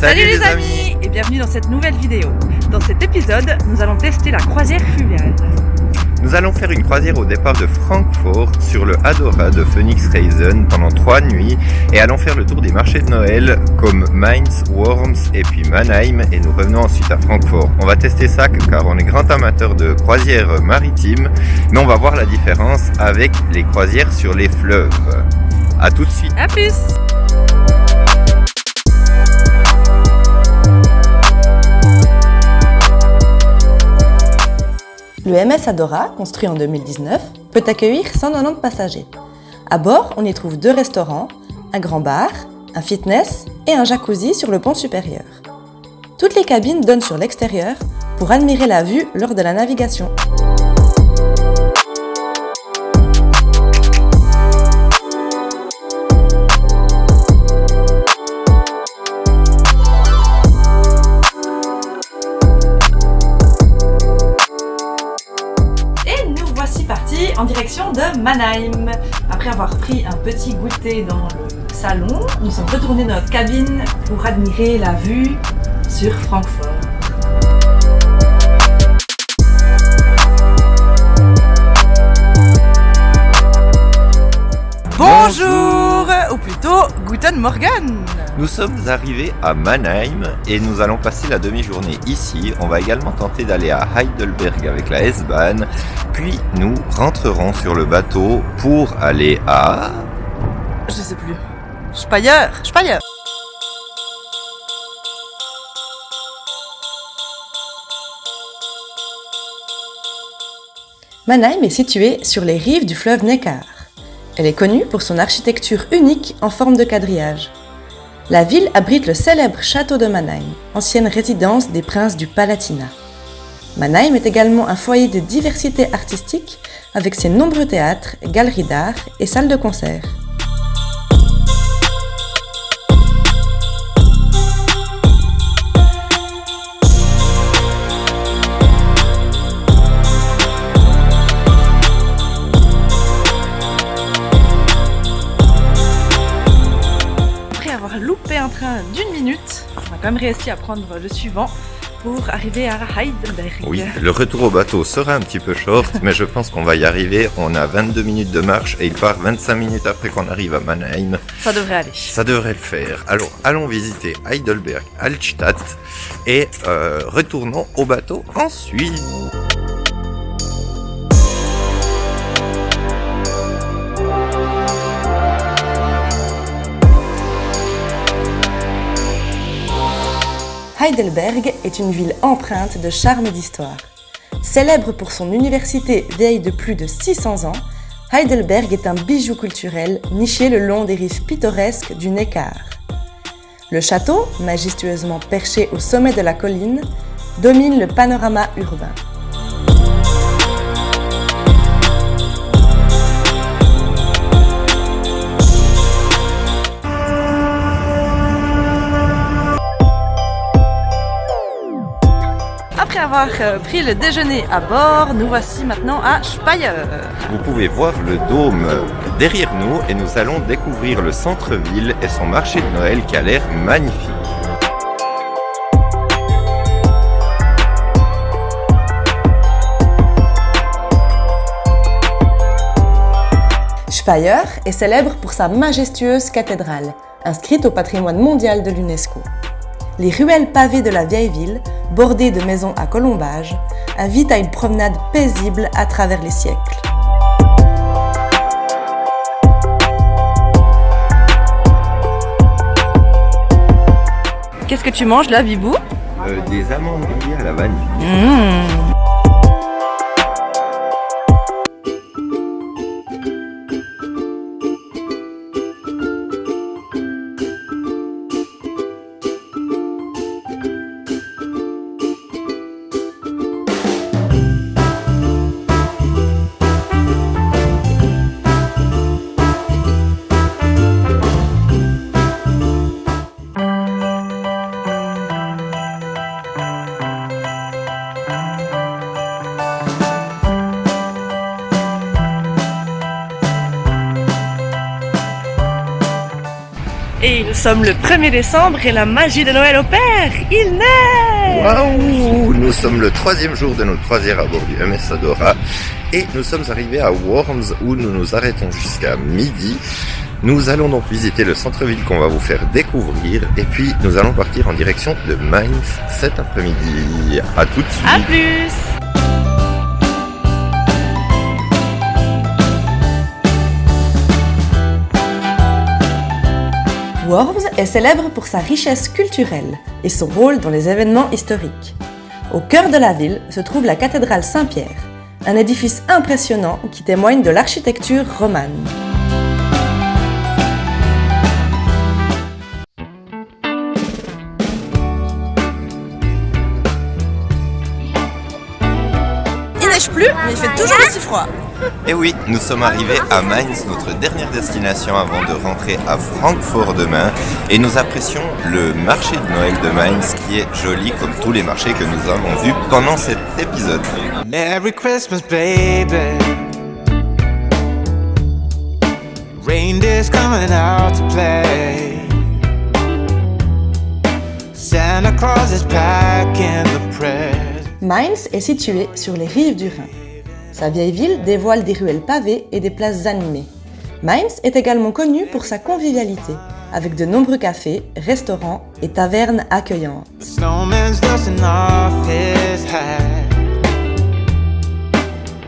Salut les amis et bienvenue dans cette nouvelle vidéo. Dans cet épisode, nous allons tester la croisière fluviale. Nous allons faire une croisière au départ de Francfort sur le Adora de Phoenix Reisen pendant 3 nuits et allons faire le tour des marchés de Noël comme Mainz, Worms et puis Mannheim et nous revenons ensuite à Francfort. On va tester ça car on est grand amateur de croisières maritimes, mais on va voir la différence avec les croisières sur les fleuves. A tout de suite. A plus. Le MS Adora, construit en 2019, peut accueillir 190 passagers. À bord, on y trouve 2 restaurants, un grand bar, un fitness et un jacuzzi sur le pont supérieur. Toutes les cabines donnent sur l'extérieur pour admirer la vue lors de la navigation. En direction de Mannheim. Après avoir pris un petit goûter dans le salon, nous sommes retournés dans notre cabine pour admirer la vue sur Francfort. Bonjour, ou plutôt Guten Morgen. Nous sommes arrivés à Mannheim et nous allons passer la demi-journée ici. On va également tenter d'aller à Heidelberg avec la S-Bahn. Puis nous rentrerons sur le bateau pour aller à... Je sais plus. Speyer. Mannheim est située sur les rives du fleuve Neckar. Elle est connue pour son architecture unique en forme de quadrillage. La ville abrite le célèbre château de Mannheim, ancienne résidence des princes du Palatinat. Mannheim est également un foyer de diversité artistique avec ses nombreux théâtres, galeries d'art et salles de concert. Loupé un train d'1 minute, on a quand même réussi à prendre le suivant pour arriver à Heidelberg. Oui, le retour au bateau sera un petit peu short, mais je pense qu'on va y arriver. On a 22 minutes de marche et il part 25 minutes après qu'on arrive à Mannheim. Ça devrait aller. Ça devrait le faire. Alors, allons visiter Heidelberg, Altstadt et retournons au bateau ensuite. Heidelberg est une ville empreinte de charme et d'histoire. Célèbre pour son université vieille de plus de 600 ans, Heidelberg est un bijou culturel niché le long des rives pittoresques du Neckar. Le château, majestueusement perché au sommet de la colline, domine le panorama urbain. Après avoir pris le déjeuner à bord, nous voici maintenant à Speyer. Vous pouvez voir le dôme derrière nous et nous allons découvrir le centre-ville et son marché de Noël qui a l'air magnifique. Speyer est célèbre pour sa majestueuse cathédrale, inscrite au patrimoine mondial de l'UNESCO. Les ruelles pavées de la vieille ville, bordées de maisons à colombages, invitent à une promenade paisible à travers les siècles. Qu'est-ce que tu manges là, Bibou? Des amandes grillées à la vanille. Et nous sommes le 1er décembre et la magie de Noël opère. Il neige. Waouh! Nous sommes le 3e jour de notre croisière à bord du MS Adora et nous sommes arrivés à Worms où nous nous arrêtons jusqu'à midi. Nous allons donc visiter le centre-ville qu'on va vous faire découvrir et puis nous allons partir en direction de Mainz cet après-midi. À tout de suite! À plus. Worms est célèbre pour sa richesse culturelle et son rôle dans les événements historiques. Au cœur de la ville se trouve la cathédrale Saint-Pierre, un édifice impressionnant qui témoigne de l'architecture romane. Il neige plus, mais il fait toujours aussi froid. Et oui, nous sommes arrivés à Mainz, notre dernière destination avant de rentrer à Francfort demain. Et nous apprécions le marché de Noël de Mainz qui est joli comme tous les marchés que nous avons vus pendant cet épisode. Merry Christmas, baby. Reindeer's coming out to play. Santa Claus is packing the presents. Mainz est située sur les rives du Rhin. Sa vieille ville dévoile des ruelles pavées et des places animées. Mainz est également connue pour sa convivialité, avec de nombreux cafés, restaurants et tavernes accueillantes. Snowman's dusting off his hat,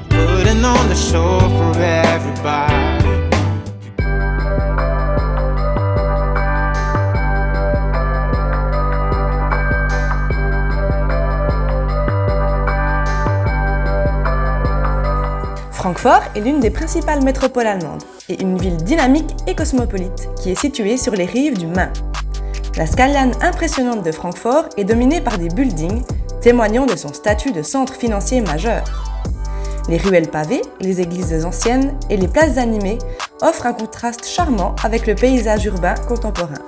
putting on the show for everybody. Francfort est l'une des principales métropoles allemandes et une ville dynamique et cosmopolite qui est située sur les rives du Main. La skyline impressionnante de Francfort est dominée par des buildings témoignant de son statut de centre financier majeur. Les ruelles pavées, les églises anciennes et les places animées offrent un contraste charmant avec le paysage urbain contemporain.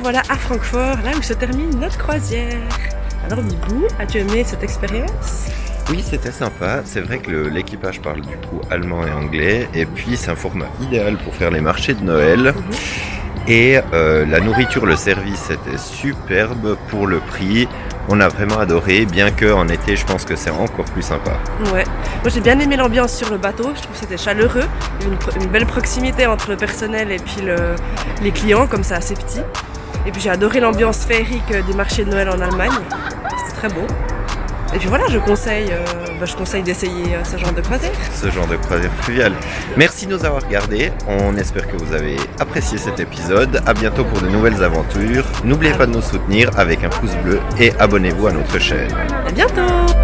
Voilà à Francfort, là où se termine notre croisière. Alors Bibou, as-tu aimé cette expérience? Oui, c'était sympa. C'est vrai que l'équipage parle du coup allemand et anglais. Et puis c'est un format idéal pour faire les marchés de Noël. Et la nourriture, le service était superbe pour le prix. On a vraiment adoré, bien qu'en été, je pense que c'est encore plus sympa. Ouais, moi j'ai bien aimé l'ambiance sur le bateau, je trouve que c'était chaleureux. Il y avait une belle proximité entre le personnel et puis les clients, comme c'est assez petit. Et puis j'ai adoré l'ambiance féerique des marchés de Noël en Allemagne, c'était très beau. Et puis voilà, je conseille d'essayer ce genre de croisière. Ce genre de croisière fluviale. Merci de nous avoir regardés, on espère que vous avez apprécié cet épisode. À bientôt pour de nouvelles aventures. N'oubliez pas de nous soutenir avec un pouce bleu et abonnez-vous à notre chaîne. À bientôt!